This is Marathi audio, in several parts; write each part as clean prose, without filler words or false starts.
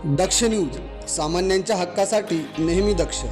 दक्ष न्यूज, सामान्यांच्या हक्कासाठी नेहमी दक्ष.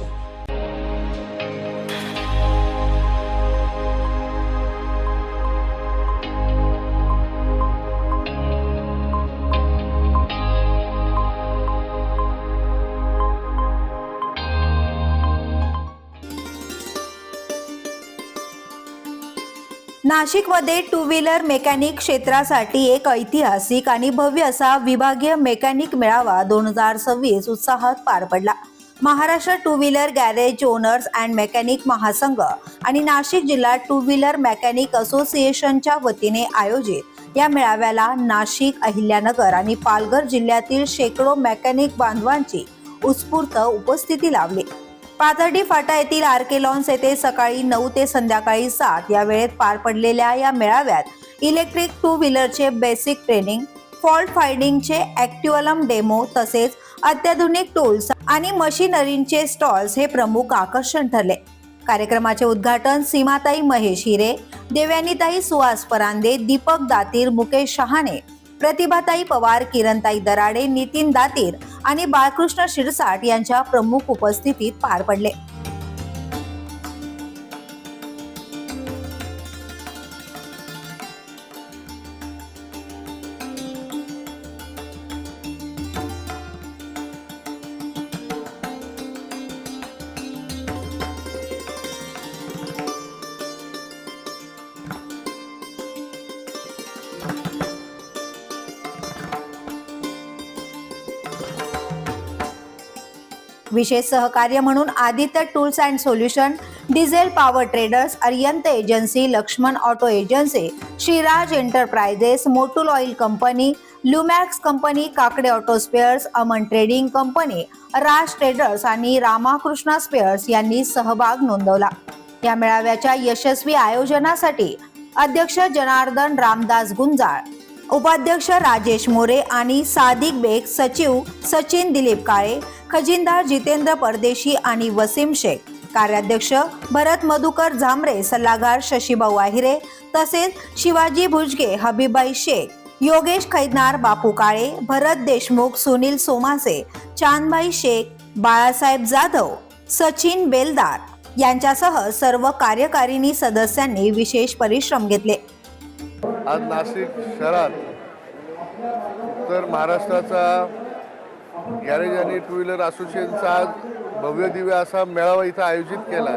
नाशिकमध्ये टू व्हीलर मेकॅनिक क्षेत्रासाठी एक ऐतिहासिक आणि भव्य असा विभागीय मेकॅनिक मेळावा 2026 उत्साहात पार पडला. Maharashtra two wheeler garage owners and mechanic महासंघ आणि नाशिक जिल्हा टू व्हीलर मेकॅनिक असोसिएशनच्या वतीने आयोजित या मेळाव्याला नाशिक, अहिल्यानगर आणि पालघर जिल्ह्यातील शेकडो मेकॅनिक बांधवांची उत्स्फूर्त उपस्थिती लाभली. पाथर्डी फाटा येथील आरके लॉन्स येथे सकाळी 9 ते संध्याकाळी 7 या वेळेत पार पडलेल्या या मेळाव्यात इलेक्ट्रिक टू व्हीलरचे बेसिक ट्रेनिंग, फॉल्ट फाइंडिंगचे ॲक्च्युअलम डेमो तसेच अत्याधुनिक टूल्स आणि मशिनरींचे स्टॉल्स हे प्रमुख आकर्षण ठरले. कार्यक्रमाचे उद्घाटन सीमाताई महेश हिरे, देवयानीताई सुहास परांदे, दीपक दातीर, मुकेश शहाणे, प्रतिभाताई पवार, किरणताई दराडे, नितीन दातीर आणि बाळकृष्ण शिरसाट यांच्या प्रमुख उपस्थितीत पार पडले. विशेष सहकार्य म्हणून Aditya tools and solution, diesel power traders, Ariyant agency, Laxman auto agency, Shriraj enterprises, Motul oil company, Lumax company, Kakade auto spares, Aman trading company, Raj traders आणि रामाकृष्णा स्पेअर्स यांनी सहभाग नोंदवला. या मेळाव्याच्या यशस्वी आयोजनासाठी अध्यक्ष जनार्दन रामदास गुंजाळ, उपाध्यक्ष राजेश मोरे आणि सादिक बेग, सचिव सचिन दिलीप काळे, खजिनदार जितेंद्र परदेशी आणि वसीम शेख, कार्याध्यक्ष भरत मधुकर झांबरे, सल्लागार शशीभाऊ आहिरे तसेच शिवाजी भुजगे, हबीबाई शेख, योगेश खैदनार, बापू काळे, भरत देशमुख, सुनील सोमासे, चांदबाई शेख, बाळासाहेब जाधव, सचिन बेलदार यांच्यासह सर्व कार्यकारिणी सदस्यांनी विशेष परिश्रम घेतले. आज नाशिक शहरात तर महाराष्ट्राचा गॅरेज आणि टू व्हीलर असोसिएशनचा आज भव्य दिव्य असा मेळावा इथं आयोजित केला.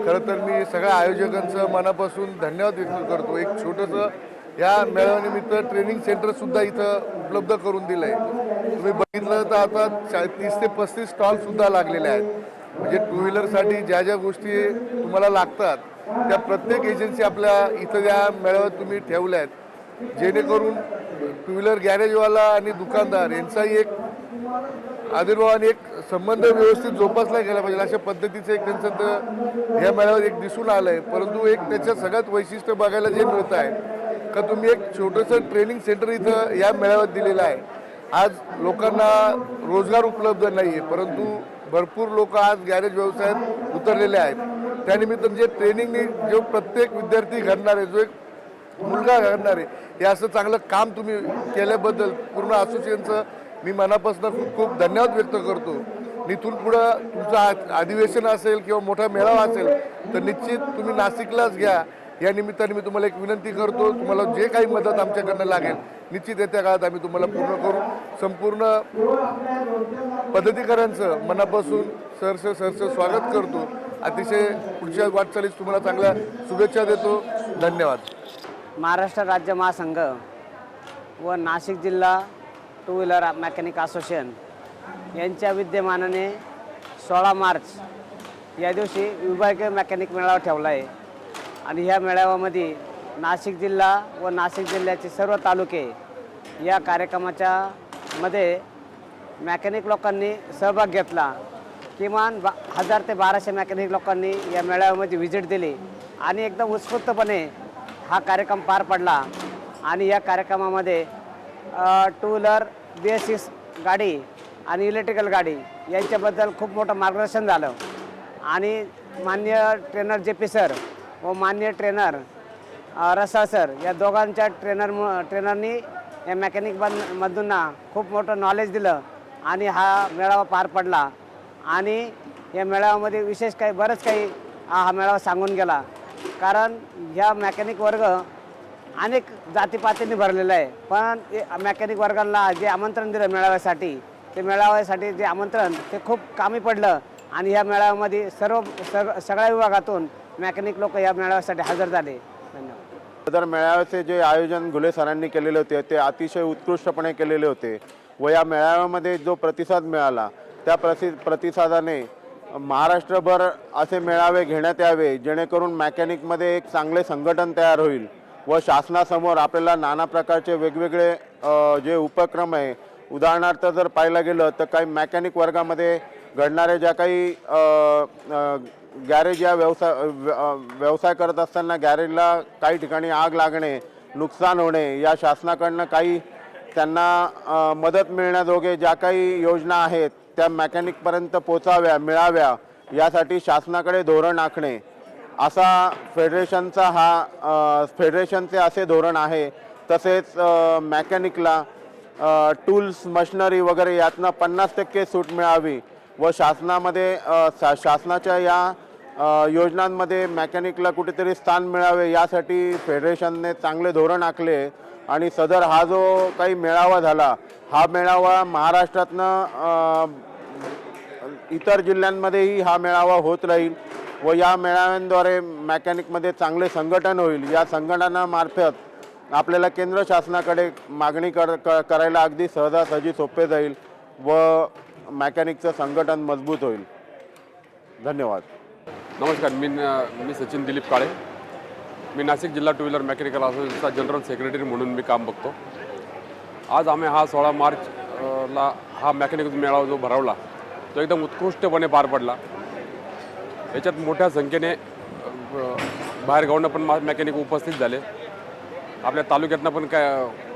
खरं तर मी सगळ्या आयोजकांचं मनापासून धन्यवाद व्यक्त करतो. एक छोटंसं या मेळाव्यानिमित्त ट्रेनिंग सेंटरसुद्धा इथं उपलब्ध करून दिलं आहे. तुम्ही बघितलं तर आता 30 ते 35 स्टॉलसुद्धा लागलेले आहेत. म्हणजे टू व्हीलरसाठी ज्या ज्या गोष्टी तुम्हाला लागतात त्या प्रत्येक एजन्सी आपल्या इथं या मेळाव्यात तुम्ही ठेवल्या आहेत, जेणेकरून टू व्हीलर गॅरेजवाला आणि दुकानदार यांचाही एक आदिर्भाव आणि एक संबंध व्यवस्थित जोपासला गेला पाहिजे अशा पद्धतीचं एक त्यांचं तर या मेळाव्यात एक दिसून आलं आहे. परंतु एक त्याच्या सगळ्यात वैशिष्ट्य बघायला जे मिळतं आहे का तुम्ही एक छोटंसं ट्रेनिंग सेंटर इथं या मेळाव्यात दिलेलं आहे. आज लोकांना रोजगार उपलब्ध नाही आहे, परंतु भरपूर लोक आज गॅरेज व्यवसायात उतरलेले आहेत. त्यानिमित्त जे ट्रेनिंगने जो प्रत्येक विद्यार्थी घडणार आहे, जो एक मुलगा घडणार आहे, हे असं चांगलं काम तुम्ही केल्याबद्दल पूर्ण असोसिएशनचं मी मनापासून खूप खूप धन्यवाद व्यक्त करतो. इथून पुढं तुमचं अधिवेशन असेल किंवा मोठा मेळावा असेल तर निश्चित तुम्ही नाशिकलाच घ्या. या निमित्ताने मी तुम्हाला एक विनंती करतो, तुम्हाला जे काही मदत आमच्याकडनं लागेल निश्चित येत्या काळात आम्ही तुम्हाला पूर्ण करू. संपूर्ण पद्धतीकरांचं मनापासून सरस स्वागत करतो. अतिशय पुढच्या वाटचालीस तुम्हाला चांगल्या शुभेच्छा देतो. धन्यवाद. महाराष्ट्र राज्य महासंघ व नाशिक जिल्हा टू व्हीलर मेकॅनिक असोसिएशन यांच्या विद्यमानाने 16 मार्च या दिवशी विभागीय मेकॅनिक मेळावा ठेवला आहे. आणि ह्या मेळाव्यामध्ये नाशिक जिल्हा व नाशिक जिल्ह्याचे सर्व तालुके या कार्यक्रमाच्या मध्ये मेकॅनिक लोकांनी सहभाग घेतला. किमान 1000 ते 1200 मेकॅनिक लोकांनी या मेळाव्यामध्ये व्हिजिट दिली आणि एकदम उत्स्फूर्तपणे हा कार्यक्रम पार पडला. आणि या कार्यक्रमामध्ये टू व्हीलर BS6 गाडी आणि इलेक्ट्रिकल गाडी यांच्याबद्दल खूप मोठं मार्गदर्शन झालं. आणि माननीय ट्रेनर JP सर व माननीय ट्रेनर रसाळ सर या दोघांच्या ट्रेनरनी या मेकॅनिक मधून खूप मोठं नॉलेज दिलं आणि हा मेळावा पार पडला. आणि या मेळाव्यामध्ये विशेष काही बरंच काही हा मेळावा सांगून गेला. कारण ह्या मेकॅनिक वर्ग अनेक जातीपातींनी भरलेला आहे, पण मेकॅनिक वर्गाला जे आमंत्रण दिलं मेळाव्यासाठी, ते मेळाव्यासाठी जे आमंत्रण ते खूप कामी पडलं. आणि ह्या मेळाव्यामध्ये सगळ्या विभागातून मेकॅनिक लोक या मेळाव्यासाठी हजर झाले. धन्यवाद. सदर मेळाव्याचे जे आयोजन घुले सरांनी केलेले होते ते अतिशय उत्कृष्टपणे केलेले होते व या मेळाव्यामध्ये जो प्रतिसाद मिळाला त्या प्रतिसादाने महाराष्ट्रभर असे मेळावे घेण्यात यावे जेणेकरून मेकॅनिकमध्ये एक चांगले संघटन तयार होईल व शासनासमोर आपल्याला नाना प्रकारचे वेगवेगळे जे उपक्रम आहे, उदाहरणार्थ जर पाहायला गेलं तर काही मेकॅनिक वर्गामध्ये घडणारे ज्या काही गॅरेज या व्यवसाय करत असताना गॅरेजला काही ठिकाणी आग लागणे, नुकसान होणे, या शासनाकडनं काही त्यांना मदत मिळण्याजोगे ज्या काही योजना आहेत त्या मेकॅनिकपर्यंत पोचाव्या, मिळाव्या, यासाठी शासनाकडे धोरण आखणे असा फेडरेशनचे असे धोरण आहे. तसेच मेकॅनिकला टूल्स, मशिनरी वगैरे यातनं 50% सूट मिळावी व शासनाच्या या योजनांमध्ये मेकॅनिकला कुठेतरी स्थान मिळावे यासाठी फेडरेशनने चांगले धोरण आखले. आणि सदर हा जो काही मेळावा झाला, हा मेळावा महाराष्ट्रातनं इतर जिल्ह्यांमध्येही हा मेळावा होत राहील व या मेळाव्यांद्वारे मेकॅनिकमध्ये चांगले संघटन होईल. या संघटनामार्फत आपल्याला केंद्र शासनाकडे मागणी करायला अगदी सहजासहजी सोपे जाईल व मेकॅनिकचं संघटन मजबूत होईल. धन्यवाद. नमस्कार. मी सचिन दिलीप काळे. मी नाशिक जिल्हा टू व्हीलर मेकॅनिकल असोसिएशनचा जनरल सेक्रेटरी म्हणून मी काम बघतो. आज आम्ही हा 16 मार्चला हा मेकॅनिक मेळावा जो भरवला तो एकदम उत्कृष्टपणे पार पडला. याच्यात मोठ्या संख्येने बाहेरगावनं पण मेकॅनिक उपस्थित झाले. आपल्या तालुक्यातनं पण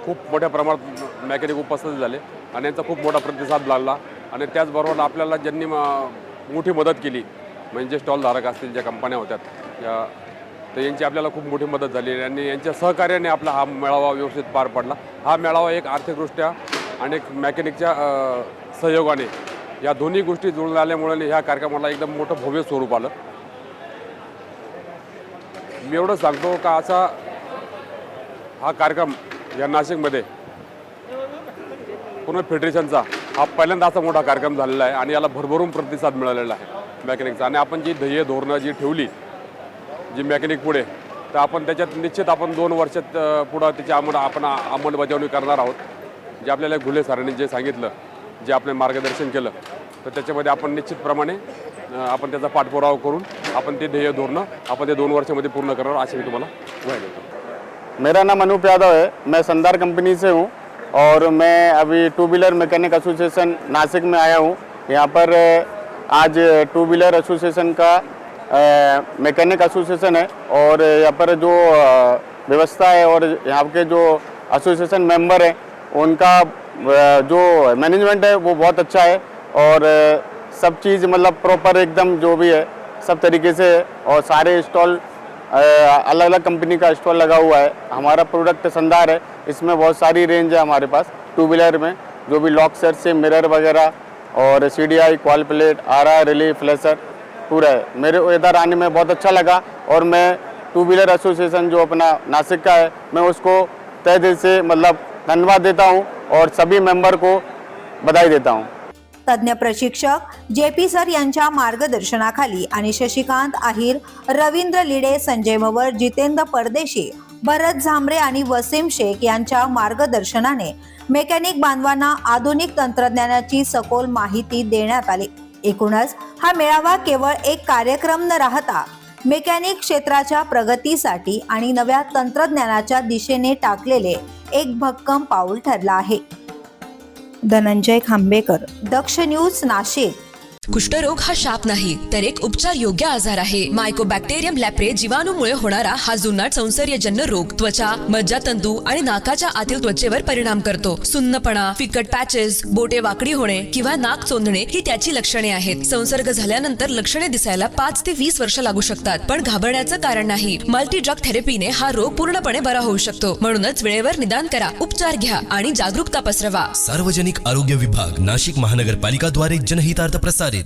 खूप मोठ्या प्रमाणात मेकॅनिक उपस्थित झाले आणि यांचा खूप मोठा प्रतिसाद लागला. आणि त्याचबरोबर आपल्याला ज्यांनी मोठी मदत केली म्हणजे स्टॉलधारक असतील, ज्या कंपन्या होत्यात तर यांची आपल्याला खूप मोठी मदत झाली आणि यांच्या सहकार्याने आपला हा मेळावा व्यवस्थित पार पडला. हा मेळावा एक आर्थिकदृष्ट्या आणि एक मेकॅनिकच्या सहयोगाने या दोन्ही गोष्टी जुळून आल्यामुळे ह्या कार्यक्रमाला एकदम मोठं भव्य स्वरूप आलं. मी एवढं सांगतो का असा हा कार्यक्रम या नाशिकमध्ये पूर्ण फेडरेशनचा हा पहिल्यांदा असा मोठा कार्यक्रम झालेला आहे आणि याला भरभरून प्रतिसाद मिळालेला आहे मेकॅनिकचा. आणि आपण जी ध्येय धोरणं जी ठेवली जी मेकॅनिक पुढे, तर आपण त्याच्यात निश्चित आपण 2 वर्षात पुढं त्याची आपण अंमलबजावणी करणार आहोत. जे आपल्याला घुले सरांनी जे सांगितलं, जे आपले मार्गदर्शन केलं, तर त्याच्यामध्ये आपण निश्चितप्रमाणे आपण त्याचा पाठपुरावा करून आपण ते ध्येय धोरणं आपण ते 2 वर्षामध्ये पूर्ण करणार असे मी तुम्हाला ग्वाही देतो. मेरा नाम अनूप यादव है. मैं संदार कंपनी से हूँ और मैं अभी two wheeler mechanic association Nashik में आया हूँ. यहाँ पर आज टू व्हीलर एसोसिएशन का मैकेनिक एसोसिएशन है और यहाँ पर जो व्यवस्था है और यहाँ के जो एसोसिएशन मेंबर हैं उनका जो मैनेजमेंट है वो बहुत अच्छा है और सब चीज़ मतलब प्रॉपर एकदम जो भी है सब तरीके से है. और सारे स्टॉल अलग अलग कंपनी का स्टॉल लगा हुआ है. हमारा प्रोडक्ट संदार है, इसमें बहुत सारी रेंज है हमारे पास टू व्हीलर में, जो भी लॉक सेट से मिरर वगैरह और CDI, क्वाल प्लेट, RR, रिली, फ्लैशर पूरा है. मेरे इधर आने में बहुत अच्छा लगा और मैं टू व्हीलर एसोसिएशन जो अपना नासिक का है मैं उसको तहे दिल से मतलब धन्यवाद देता हूँ और सभी मेंबर को बधाई देता हूँ. तज्ञ प्रशिक्षक JP सर यांच्या मार्गदर्शनाखाली आणि शशिकांत आहिर, रवींद्र लिडे, संजय मवर, जितेंद्र परदेशी, भरत झांबरे आणि वसीम शेख यांच्या मार्गदर्शनाने मेकॅनिक बांधवांना आधुनिक तंत्रज्ञानाची सखोल माहिती देण्यात आली. एकूणच हा मेळावा केवळ एक कार्यक्रम न राहता मेकॅनिक क्षेत्राच्या प्रगतीसाठी आणि नव्या तंत्रज्ञानाच्या दिशेने टाकलेले एक भक्कम पाऊल ठरला आहे. धनंजय खांबेकर, दक्ष न्यूज, नाशिक. कुष्ठरोग हा शाप नाही तर एक उपचार योग्य आजार आहे. मायकोबॅक्टेरियम लॅप्रे जीवाणूमुळे होणारा हा जुनाट संसर्यजन्य रोग त्वचा, मज्जातंतू आणि नाकाच्या आतील त्वचेवर परिणाम करतो. सुन्नपणा, फिकट पॅचेस, बोटे वाकडी होणे किंवा नाक चोंदणे ही त्याची लक्षणे आहेत. संसर्ग झाल्यानंतर लक्षणे दिसायला 5 ते 20 वर्ष लागू शकतात, पण घाबरण्याचं कारण नाही. मल्टी ड्रग थेरपीने हा रोग पूर्णपणे बरा होऊ शकतो. म्हणूनच वेळेवर निदान करा, उपचार घ्या आणि जागरूकता पसरवा. सार्वजनिक आरोग्य विभाग, नाशिक महानगरपालिका द्वारे जनहितार्थ प्रसारित.